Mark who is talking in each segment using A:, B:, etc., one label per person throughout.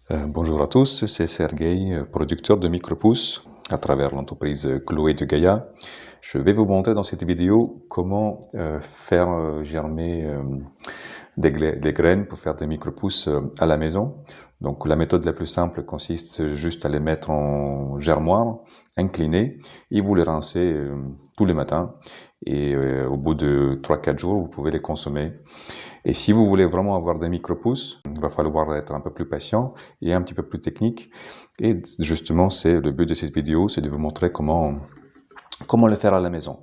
A: Bonjour à tous, c'est Sergueï, producteur de micro-pousses à travers l'entreprise Chloé de Gaïa. Je vais vous montrer dans cette vidéo comment faire germer des graines pour faire des micro-pousses à la maison. Donc la méthode la plus simple consiste juste à les mettre en germoire, incliné, et vous les rincez tous les matins. Et au bout de 3-4 jours, vous pouvez les consommer. Et si vous voulez vraiment avoir des micro-pousses, il va falloir être un peu plus patient et un petit peu plus technique. Et justement, c'est le but de cette vidéo, c'est de vous montrer comment le faire à la maison.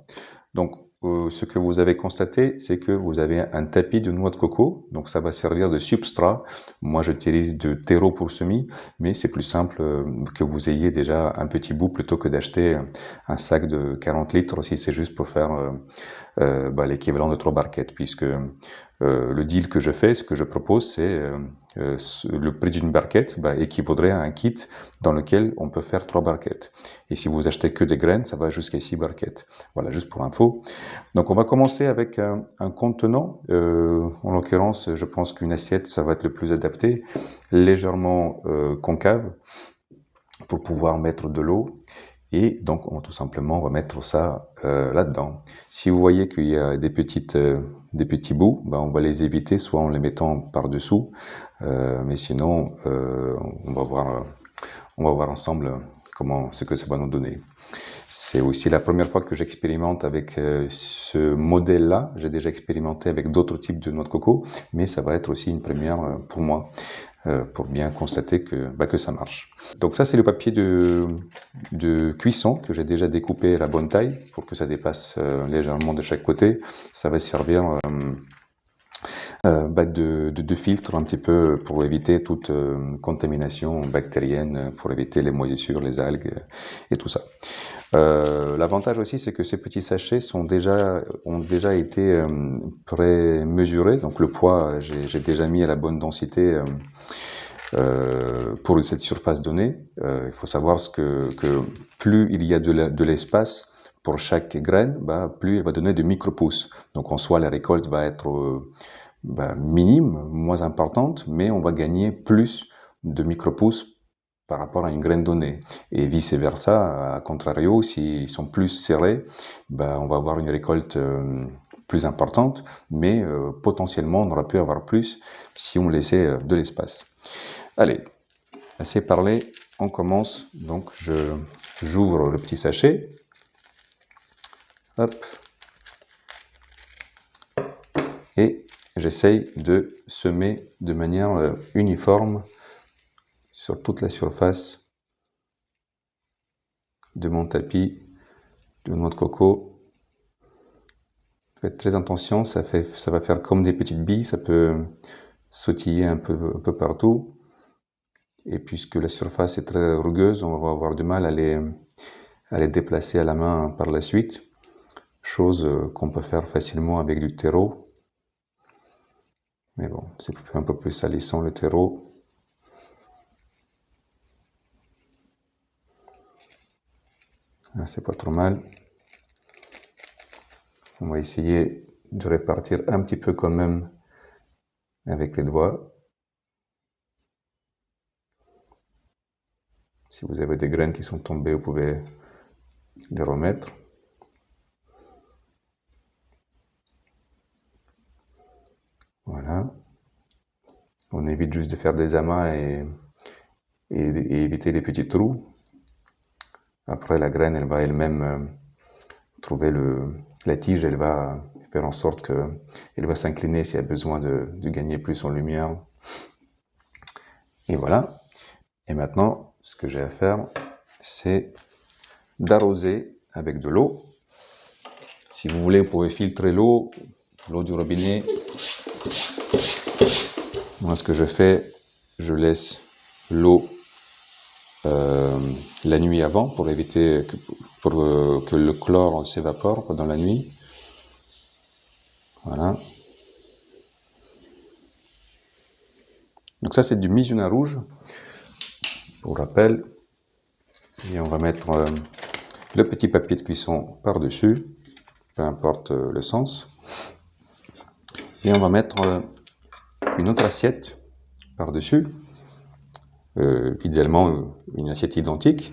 A: Donc, ce que vous avez constaté, c'est que vous avez un tapis de noix de coco. Donc, ça va servir de substrat. Moi, j'utilise de terreau pour semis, mais c'est plus simple que vous ayez déjà un petit bout plutôt que d'acheter un sac de 40 litres si c'est juste pour faire l'équivalent de 3 barquettes, puisque le deal que je fais, ce que je propose, c'est le prix d'une barquette équivaudrait à un kit dans lequel on peut faire 3 barquettes. Et si vous achetez que des graines, ça va jusqu'à 6 barquettes. Voilà, juste pour info. Donc on va commencer avec un contenant. En l'occurrence, je pense qu'une assiette, ça va être le plus adapté, légèrement concave, pour pouvoir mettre de l'eau. Et donc, tout simplement, on va mettre ça là-dedans. Si vous voyez qu'il y a des petits bouts, on va les éviter, soit en les mettant par-dessous, mais sinon, on va voir ensemble ce que ça va nous donner. C'est aussi la première fois que j'expérimente avec ce modèle-là. J'ai déjà expérimenté avec d'autres types de noix de coco, mais ça va être aussi une première pour moi, pour bien constater que ça marche. Donc ça, c'est le papier de cuisson que j'ai déjà découpé à la bonne taille pour que ça dépasse légèrement de chaque côté. Ça va servir de filtre un petit peu pour éviter toute contamination bactérienne, pour éviter les moisissures, les algues et tout ça. L'avantage aussi, c'est que ces petits sachets ont déjà été pré-mesurés. Donc le poids, j'ai déjà mis à la bonne densité pour cette surface donnée. Il faut savoir que plus il y a de l'espace pour chaque graine, plus elle va donner de micro-pousses. Donc en soi, la récolte va être minime, moins importante, mais on va gagner plus de micro-pousses par rapport à une graine donnée. Et vice versa, à contrario, s'ils sont plus serrés, on va avoir une récolte plus importante, mais potentiellement on aurait pu avoir plus si on laissait de l'espace. Allez, assez parlé, on commence. Donc j'ouvre le petit sachet. Hop. Et j'essaye de semer de manière uniforme sur toute la surface de mon tapis de noix de coco. Faites très attention, ça va faire comme des petites billes, ça peut sautiller un peu partout. Et puisque la surface est très rugueuse, on va avoir du mal à les déplacer à la main par la suite, chose qu'on peut faire facilement avec du terreau. Mais bon, c'est un peu plus salissant le terreau. Là, c'est pas trop mal. On va essayer de répartir un petit peu quand même avec les doigts. Si vous avez des graines qui sont tombées, vous pouvez les remettre. Voilà. On évite juste de faire des amas et éviter les petits trous. Après, la graine, elle va elle-même trouver la tige, elle va faire en sorte qu'elle va s'incliner si elle a besoin de gagner plus en lumière. Et voilà. Et maintenant, ce que j'ai à faire, c'est d'arroser avec de l'eau. Si vous voulez, vous pouvez filtrer l'eau du robinet. Moi, ce que je fais, je laisse l'eau la nuit avant pour éviter que le chlore s'évapore pendant la nuit. Voilà. Donc ça, c'est du Mizuna rouge, pour rappel. Et on va mettre le petit papier de cuisson par-dessus, peu importe le sens. Et on va mettre une autre assiette par-dessus. idéalement une assiette identique,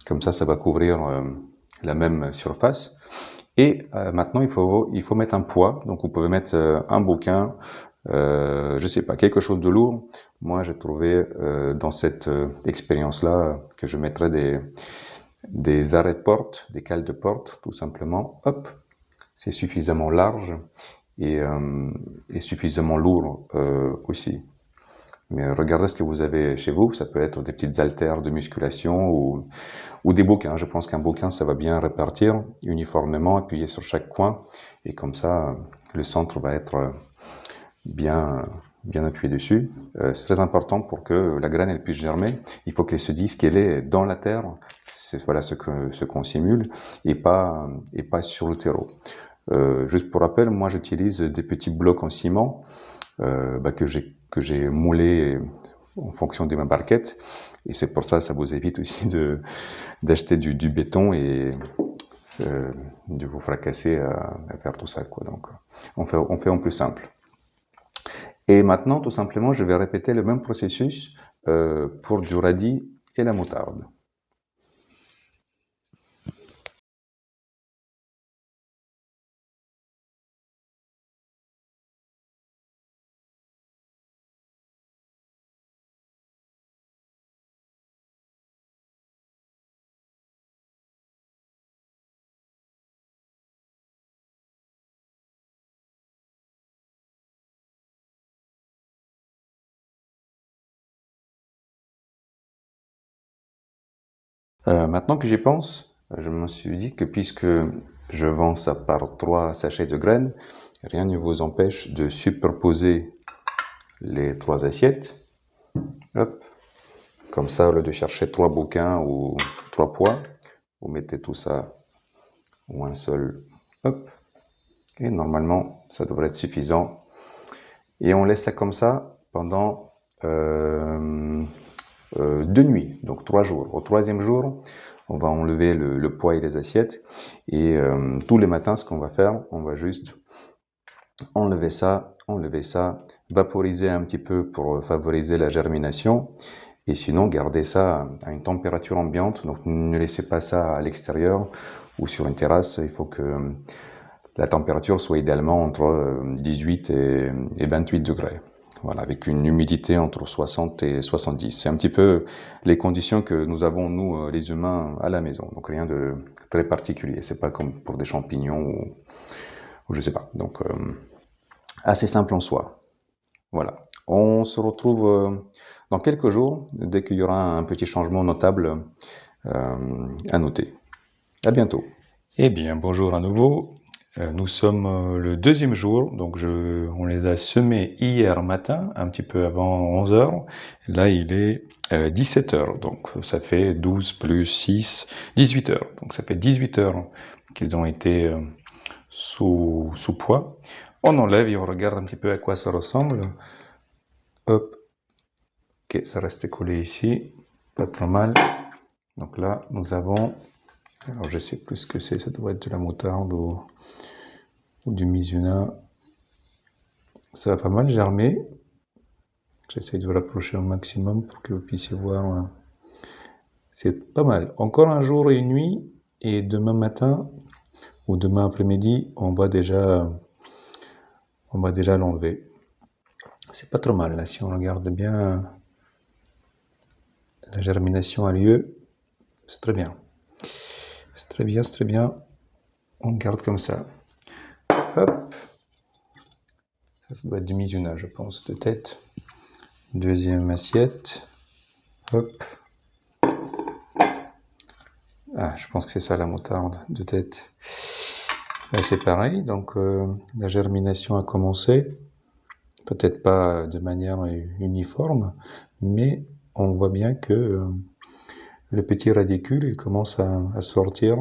A: comme ça va couvrir la même surface. Et maintenant il faut mettre un poids, donc vous pouvez mettre un bouquin, je sais pas, quelque chose de lourd. Moi j'ai trouvé dans cette expérience-là que je mettrais des arrêts de porte, des cales de porte tout simplement, hop, c'est suffisamment large et suffisamment lourd aussi. Mais regardez ce que vous avez chez vous, ça peut être des petites haltères de musculation ou des bouquins. Je pense qu'un bouquin, ça va bien répartir uniformément, appuyer sur chaque coin, et comme ça, le centre va être bien appuyé dessus. C'est très important pour que la graine elle puisse germer. Il faut qu'elle se dise qu'elle est dans la terre, c'est voilà ce qu'on simule, et pas sur le terreau. Juste pour rappel, moi j'utilise des petits blocs en ciment que j'ai moulés en fonction de ma barquette, et c'est pour ça vous évite aussi d'acheter du béton et de vous fracasser à faire tout ça, quoi. Donc on fait en plus simple. Et maintenant, tout simplement, je vais répéter le même processus pour du radis et la moutarde. Maintenant que j'y pense, je me suis dit que puisque je vends ça par 3 sachets de graines, rien ne vous empêche de superposer les 3 assiettes. Hop. Comme ça, au lieu de chercher 3 bouquins ou 3 poids, vous mettez tout ça ou un seul. Hop. Et normalement, ça devrait être suffisant. Et on laisse ça comme ça pendant 2 nuits, donc 3 jours. Au 3e jour, on va enlever le poids et les assiettes. Et tous les matins, ce qu'on va faire, on va juste enlever ça, vaporiser un petit peu pour favoriser la germination. Et sinon, gardez ça à une température ambiante. Donc ne laissez pas ça à l'extérieur ou sur une terrasse. Il faut que la température soit idéalement entre 18 et 28 degrés. Voilà, avec une humidité entre 60 et 70. C'est un petit peu les conditions que nous avons, nous, les humains, à la maison. Donc rien de très particulier. C'est pas comme pour des champignons ou je sais pas. Donc assez simple en soi. Voilà. On se retrouve dans quelques jours, dès qu'il y aura un petit changement notable à noter. À bientôt.
B: Eh bien, bonjour à nouveau. Nous sommes le 2e jour, donc on les a semés hier matin, un petit peu avant 11 heures. Là, il est 17 heures, donc ça fait 12 plus 6, 18 heures. Donc ça fait 18 heures qu'ils ont été sous poids. On enlève et on regarde un petit peu à quoi ça ressemble. Hop. Ok, ça reste collé ici, pas trop mal. Donc là, nous avons, alors je sais plus ce que c'est, ça doit être de la moutarde ou du mizuna. Ça va pas mal germer. J'essaie de vous rapprocher au maximum pour que vous puissiez voir. C'est pas mal. Encore un jour et une nuit, et demain matin ou demain après-midi, on va déjà l'enlever. C'est pas trop mal là, si on regarde bien. La germination a lieu. C'est très bien. C'est très bien, c'est très bien. On garde comme ça. Hop. Ça doit être du mizuna, je pense, de tête. Deuxième assiette. Hop. Ah, je pense que c'est ça la moutarde de tête. Là, c'est pareil, donc la germination a commencé. Peut-être pas de manière uniforme, mais on voit bien que le petit radicule il commence à sortir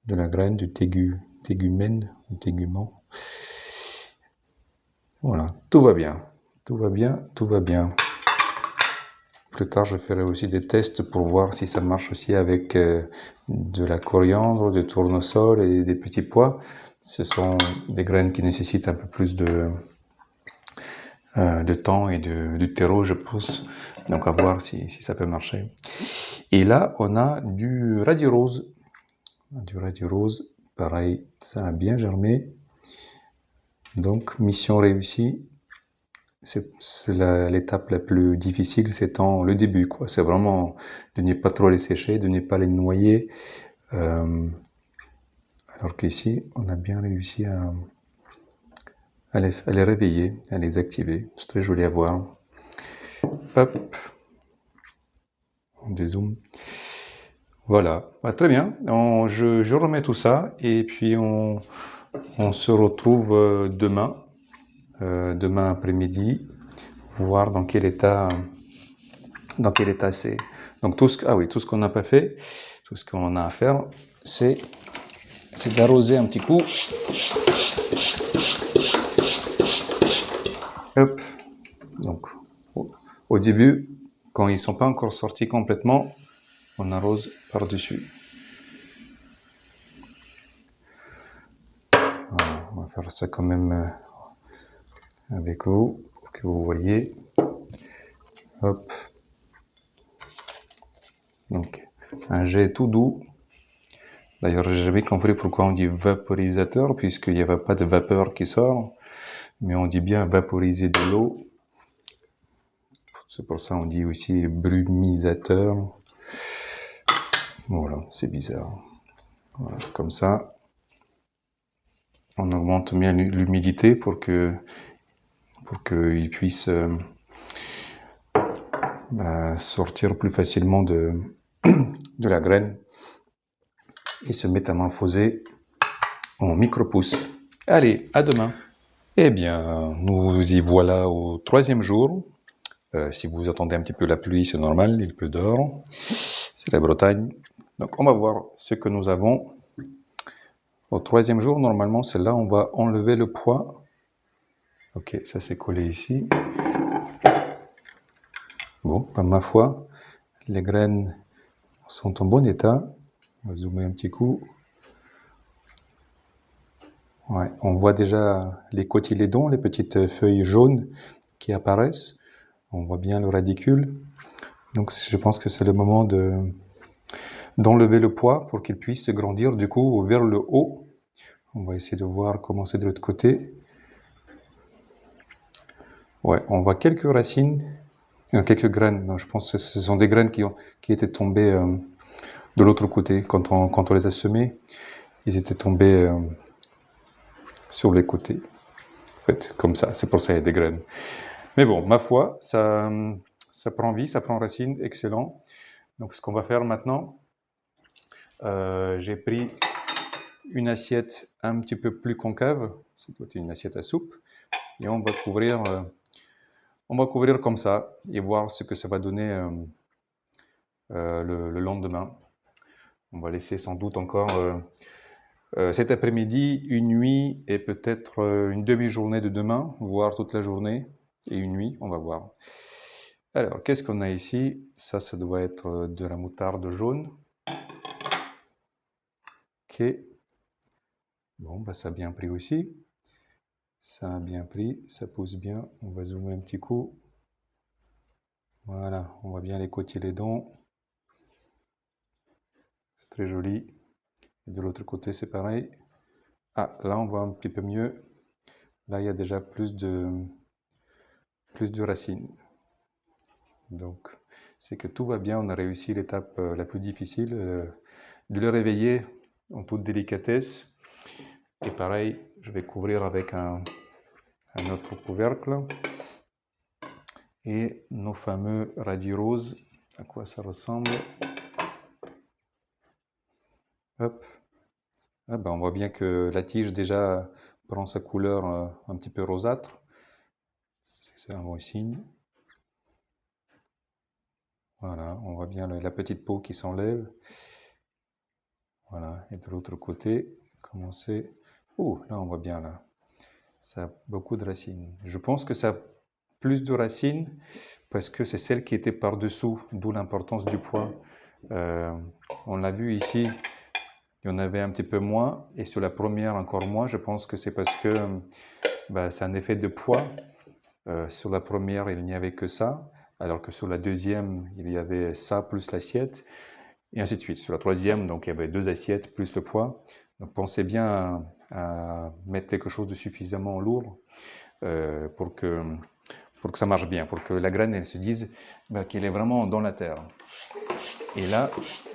B: de la graine du tégumen ou tégument. Voilà, tout va bien, tout va bien, tout va bien. Plus tard, je ferai aussi des tests pour voir si ça marche aussi avec de la coriandre, du tournesol et des petits pois. Ce sont des graines qui nécessitent un peu plus de thon et du terreau, je pense. Donc à voir si ça peut marcher. Et là, on a du radis rose. Du radis rose, pareil, ça a bien germé. Donc mission réussie. C'est l'étape la plus difficile, c'est le début, quoi. C'est vraiment de ne pas trop les sécher, de ne pas les noyer. Alors qu'ici, on a bien réussi à les réveiller, à les activer. C'est très joli à voir. Hop, on dézoome. Voilà, très bien. Je remets tout ça et puis on se retrouve demain, demain après-midi, voir dans quel état c'est. Donc tout ce qu'on n'a pas fait, tout ce qu'on a à faire, c'est d'arroser un petit coup. Hop. Donc au début, quand ils sont pas encore sortis complètement, on arrose par-dessus. Voilà, on va faire ça quand même avec vous, pour que vous voyez. Hop. Donc, un jet tout doux. D'ailleurs, j'ai jamais compris pourquoi on dit vaporisateur, puisqu'il n'y avait pas de vapeur qui sort. Mais on dit bien vaporiser de l'eau. C'est pour ça qu'on dit aussi brumisateur. Voilà, c'est bizarre. Voilà, comme ça, on augmente bien l'humidité pour qu'il puisse sortir plus facilement de la graine et se métamorphoser en micro-pousses. Allez, à demain. Eh bien, nous y voilà au 3e jour. Si vous attendez un petit peu la pluie, c'est normal, il pleut dehors. C'est la Bretagne. Donc on va voir ce que nous avons. Au 3e jour, normalement, c'est là on va enlever le poids. Ok, ça c'est collé ici. Bon, par ma foi, les graines sont en bon état. On va zoomer un petit coup. Ouais, on voit déjà les cotylédons, les petites feuilles jaunes qui apparaissent. On voit bien le radicule. Donc je pense que c'est le moment d'enlever le poids pour qu'il puisse grandir du coup vers le haut. On va essayer de voir comment c'est de l'autre côté. Ouais, on voit quelques racines, quelques graines. Non, je pense que ce sont des graines qui étaient tombées de l'autre côté. Quand on les a semées, ils étaient tombés sur les côtés. En fait, comme ça. C'est pour ça qu'il y a des graines. Mais bon, ma foi, ça prend vie, ça prend racine. Excellent. Donc, ce qu'on va faire maintenant, j'ai pris une assiette un petit peu plus concave. Ça doit être une assiette à soupe. Et on va couvrir comme ça et voir ce que ça va donner le lendemain. On va laisser sans doute encore cet après-midi, une nuit et peut-être une demi-journée de demain, voire toute la journée et une nuit, on va voir. Alors, qu'est-ce qu'on a ici? Ça doit être de la moutarde jaune. Ok. Bon, bah, ça a bien pris aussi. Ça a bien pris, ça pousse bien. On va zoomer un petit coup. Voilà, on voit bien les cotylédons. C'est très joli. Et de l'autre côté, c'est pareil. Ah, là, on voit un petit peu mieux. Là, il y a déjà plus de racines. Donc, c'est que tout va bien. On a réussi l'étape la plus difficile, de le réveiller en toute délicatesse. Et pareil, je vais couvrir avec un autre couvercle. Et nos fameux radis roses, à quoi ça ressemble? Hop. Ah ben, on voit bien que la tige déjà prend sa couleur un petit peu rosâtre. C'est un bon signe. Voilà, on voit bien la petite peau qui s'enlève. Voilà, et de l'autre côté, comment c'est? Oh, là on voit bien là. Ça a beaucoup de racines. Je pense que ça a plus de racines parce que c'est celle qui était par-dessous, d'où l'importance du poids. On l'a vu ici, il y en avait un petit peu moins, et sur la première encore moins. Je pense que c'est parce que c'est un effet de poids
A: Sur la première, il n'y avait que ça, alors que sur la deuxième, il y avait ça plus l'assiette, et ainsi de suite. Sur la troisième, donc il y avait 2 assiettes plus le poids. Donc pensez bien à mettre quelque chose de suffisamment lourd pour que ça marche bien, pour que la graine elle se dise qu'elle est vraiment dans la terre. Et là,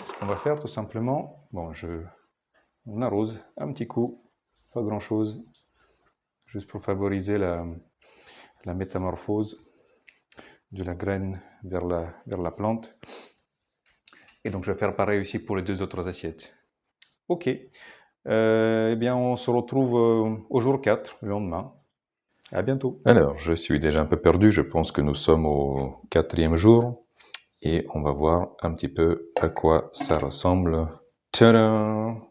A: ce qu'on va faire tout simplement, bon, on arrose un petit coup, pas grand chose, juste pour favoriser la métamorphose de la graine vers la plante. Et donc je vais faire pareil aussi pour les 2 autres assiettes. Ok, eh bien on se retrouve au jour 4, le lendemain. À bientôt. Alors, je suis déjà un peu perdu, je pense que nous sommes au 4e jour. Et on va voir un petit peu à quoi ça ressemble. Tadam!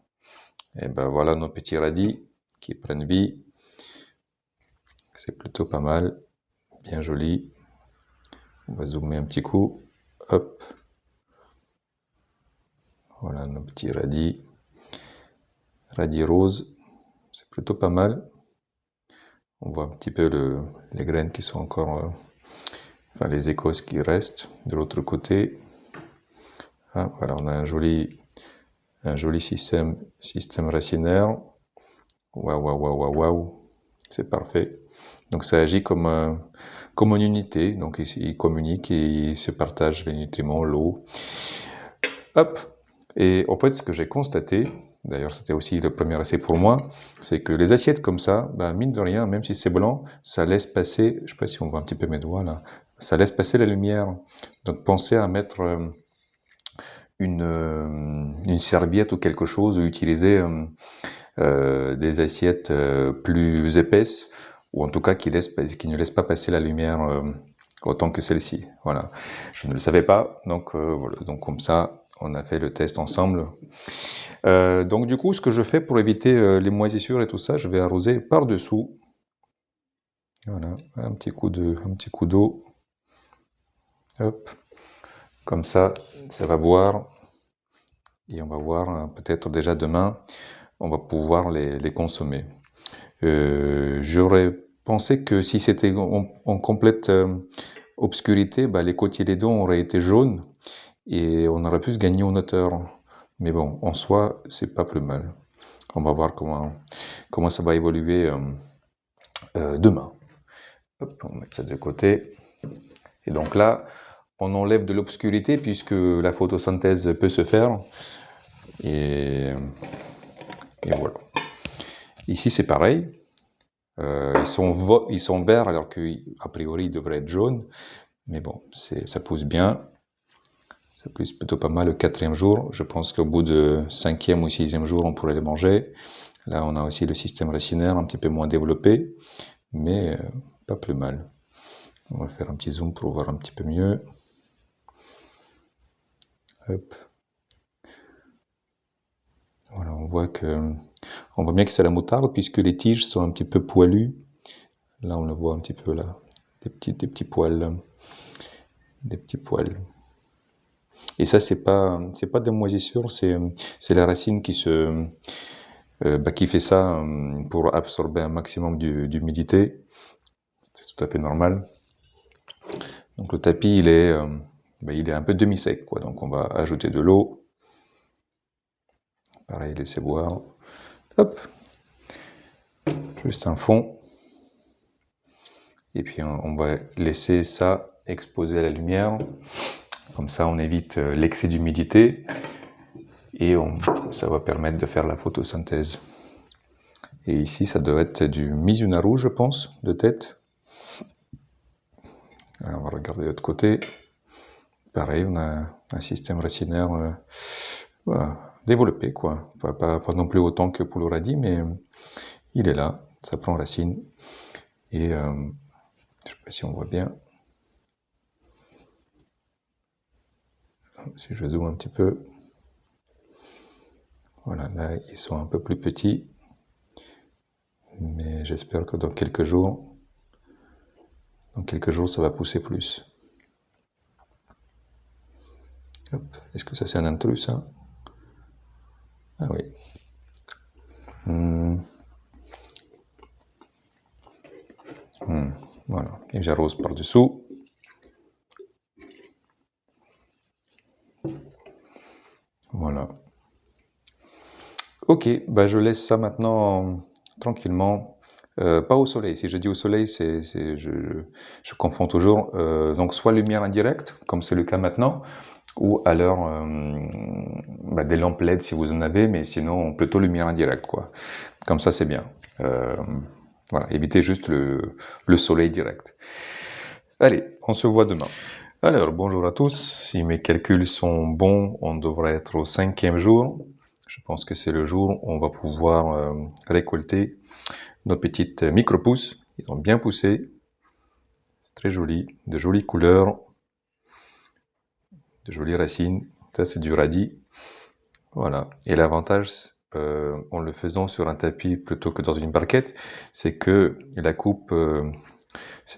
A: Et ben voilà nos petits radis qui prennent vie. C'est plutôt pas mal, bien joli. On va zoomer un petit coup. Hop. Voilà nos petits radis. Radis roses. C'est plutôt pas mal. On voit un petit peu les graines qui sont encore... enfin, les écosses qui restent de l'autre côté. Ah, voilà, on a un joli système racinaire. Waouh, waouh, waouh, waouh, waouh. C'est parfait. Donc ça agit comme une unité. Donc ils communiquent et ils se partagent les nutriments, l'eau. Hop. Et en fait, ce que j'ai constaté, d'ailleurs c'était aussi le premier essai pour moi, c'est que les assiettes comme ça, mine de rien, même si c'est blanc, ça laisse passer, je ne sais pas si on voit un petit peu mes doigts là, ça laisse passer la lumière. Donc pensez à mettre une serviette ou quelque chose, ou utiliser des assiettes plus épaisses, ou en tout cas qui ne laissent pas passer la lumière autant que celle-ci. Voilà, je ne le savais pas, donc voilà. Donc comme ça, on a fait le test ensemble. Donc du coup, ce que je fais pour éviter les moisissures et tout ça, je vais arroser par-dessous. Voilà, un petit coup d'eau. Hop, comme ça va boire. Et on va voir, peut-être déjà demain, on va pouvoir les consommer. J'aurais pensé que si c'était en complète obscurité, les cotylédons auraient été jaunes et on aurait pu se gagner en hauteur. Mais bon, en soi, c'est pas plus mal. On va voir comment ça va évoluer demain. Hop, on va mettre ça de côté. Et donc là, on enlève de l'obscurité puisque la photosynthèse peut se faire. Et voilà. Ici, c'est pareil. Ils sont verts alors qu'a priori ils devraient être jaunes. Mais bon, ça pousse bien. Ça pousse plutôt pas mal le 4e jour. Je pense qu'au bout de 5e ou 6e jour, on pourrait les manger. Là, on a aussi le système racinaire un petit peu moins développé, mais pas plus mal. On va faire un petit zoom pour voir un petit peu mieux. Hop. Voilà, on voit bien que c'est la moutarde puisque les tiges sont un petit peu poilues. Là, on le voit un petit peu là, des petits poils, des petits poils. Et ça, c'est pas des moisissures, c'est la racine qui fait ça pour absorber un maximum d'humidité. C'est tout à fait normal. Donc le tapis, il est un peu demi-sec, quoi. Donc on va ajouter de l'eau. Pareil, laisser boire. Hop. Juste un fond. Et puis on va laisser ça exposer à la lumière. Comme ça, on évite l'excès d'humidité. Et ça va permettre de faire la photosynthèse. Et ici, ça doit être du Mizunaru, je pense, de tête. Alors, on va regarder de l'autre côté. Pareil, on a un système racinaire développé, quoi. Pas non plus autant que pour le radis, mais il est là, ça prend racine. Et je ne sais pas si on voit bien. Si je zoome un petit peu. Voilà, là, ils sont un peu plus petits. Mais j'espère que dans quelques jours, ça va pousser plus. Est-ce que ça c'est un intrus, ça? Ah oui. Voilà. et j'arrose par-dessous. Voilà. Ok, bah je laisse ça maintenant tranquillement. Pas au soleil. Si je dis au soleil, je confonds toujours. Donc soit lumière indirecte, comme c'est le cas maintenant, ou alors des lampes LED si vous en avez, mais sinon plutôt lumière indirecte, quoi. Comme ça, c'est bien. Voilà, évitez juste le soleil direct. Allez, on se voit demain. Alors, bonjour à tous. Si mes calculs sont bons, on devrait être au 5e jour. Je pense que c'est le jour où on va pouvoir récolter nos petites micro-pousses. Ils ont bien poussé. C'est très joli. De jolies couleurs. De jolies racines. Ça, c'est du radis. Voilà. Et l'avantage, en le faisant sur un tapis plutôt que dans une barquette, c'est que la coupe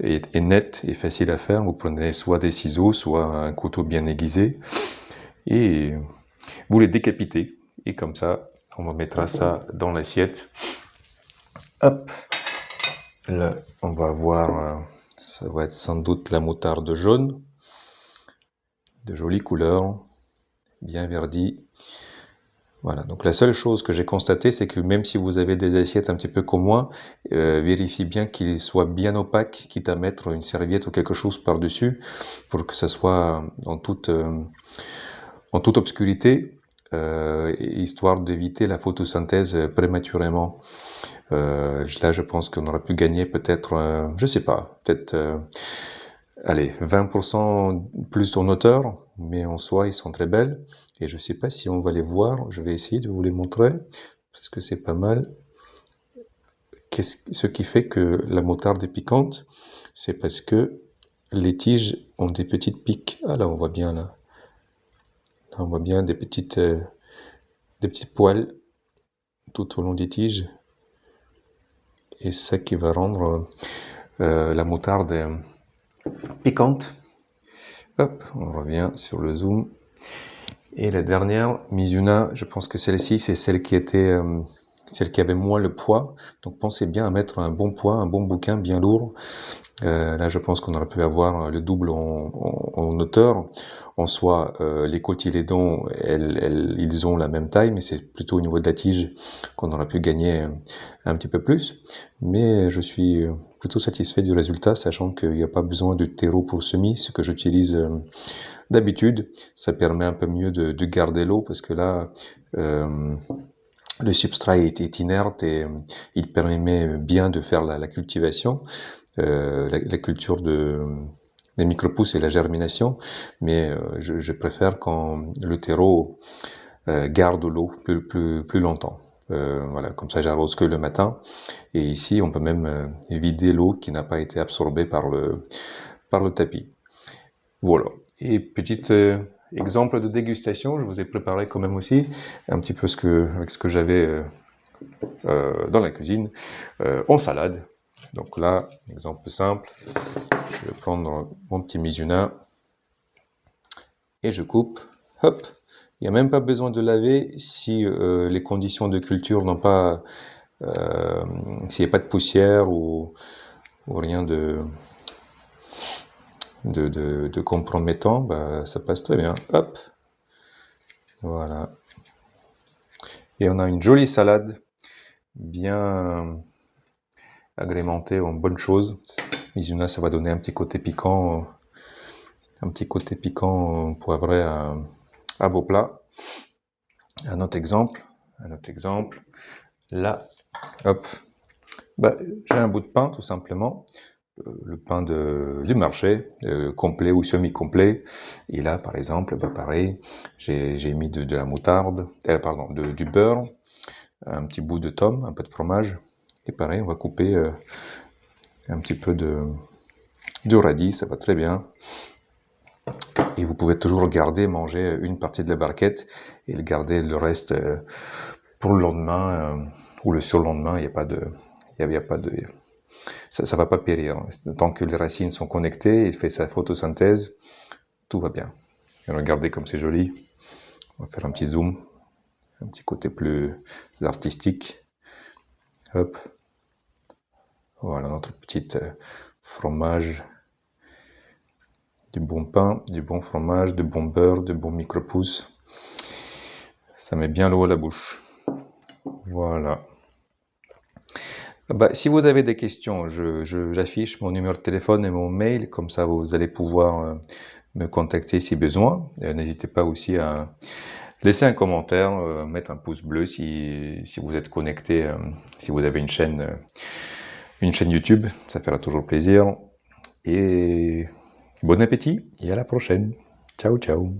A: est nette et facile à faire. Vous prenez soit des ciseaux, soit un couteau bien aiguisé et vous les décapitez. Et comme ça, on mettra ça dans l'assiette. Hop. Là, on va avoir, ça va être sans doute la moutarde jaune. De jolies couleurs, bien verdies. Voilà, donc la seule chose que j'ai constatée, c'est que même si vous avez des assiettes un petit peu comme moi, vérifiez bien qu'il soit bien opaque, quitte à mettre une serviette ou quelque chose par-dessus, pour que ça soit en toute obscurité, histoire d'éviter la photosynthèse prématurément. Là, je pense qu'on aurait pu gagner peut-être, je sais pas, peut-être, allez, 20% plus en hauteur, mais en soi, ils sont très belles. Et je sais pas si on va les voir. Je vais essayer de vous les montrer, parce que c'est pas mal. Ce qui fait que la moutarde est piquante, c'est parce que les tiges ont des petites piques. Ah là, on voit bien là. Là, on voit bien des petites poils tout au long des tiges. Et c'est ça qui va rendre la moutarde piquante. Hop, on revient sur le zoom. Et la dernière, Mizuna, je pense que celle-ci, c'est celle qui avait moins le poids. Donc pensez bien à mettre un bon poids, un bon bouquin bien lourd. Là, je pense qu'on aurait pu avoir le double en hauteur. En soi, les cotylédons, ils ont la même taille, mais c'est plutôt au niveau de la tige qu'on aurait pu gagner un petit peu plus. Mais je suis plutôt satisfait du résultat, sachant qu'il n'y a pas besoin de terreau pour semis, ce que j'utilise d'habitude. Ça permet un peu mieux de garder l'eau, parce que là, le substrat est inerte et il permet bien de faire la cultivation. La culture des micro-pousses et la germination, mais je préfère quand le terreau garde l'eau plus longtemps. Voilà, comme ça j'arrose que le matin. Et ici, on peut même vider l'eau qui n'a pas été absorbée par le tapis. Voilà. Et petit exemple de dégustation, je vous ai préparé quand même aussi un petit peu avec ce que j'avais dans la cuisine en salade. Donc là, exemple simple, je vais prendre mon petit Mizuna et je coupe. Hop, il n'y a même pas besoin de laver si les conditions de culture n'ont pas, s'il n'y a pas de poussière ou rien de compromettant, bah, ça passe très bien. Hop, voilà. Et on a une jolie salade, bien agrémentée en bonnes choses. Mizuna, ça va donner un petit côté piquant poivré à vos plats. Un autre exemple. Là, hop, j'ai un bout de pain tout simplement. Le pain du marché, complet ou semi-complet. Et là, par exemple, pareil, j'ai mis de la moutarde, du beurre, un petit bout de tome, un peu de fromage. Et pareil, on va couper un petit peu de radis, ça va très bien. Et vous pouvez toujours manger une partie de la barquette et garder le reste pour le lendemain ou le surlendemain. Il n'y a pas de, ça va pas périr. Tant que les racines sont connectées, il fait sa photosynthèse, tout va bien. Et regardez comme c'est joli. On va faire un petit zoom, un petit côté plus artistique. Hop. Voilà notre petite fromage, du bon pain, du bon fromage, du bon beurre, du bon micro-pouce. Ça met bien l'eau à la bouche. Voilà. Si vous avez des questions, j'affiche mon numéro de téléphone et mon mail, comme ça vous allez pouvoir me contacter si besoin. N'hésitez pas aussi à laisser un commentaire, mettre un pouce bleu si vous êtes connecté, si vous avez une chaîne YouTube, ça fera toujours plaisir. Et bon appétit et à la prochaine. Ciao, ciao.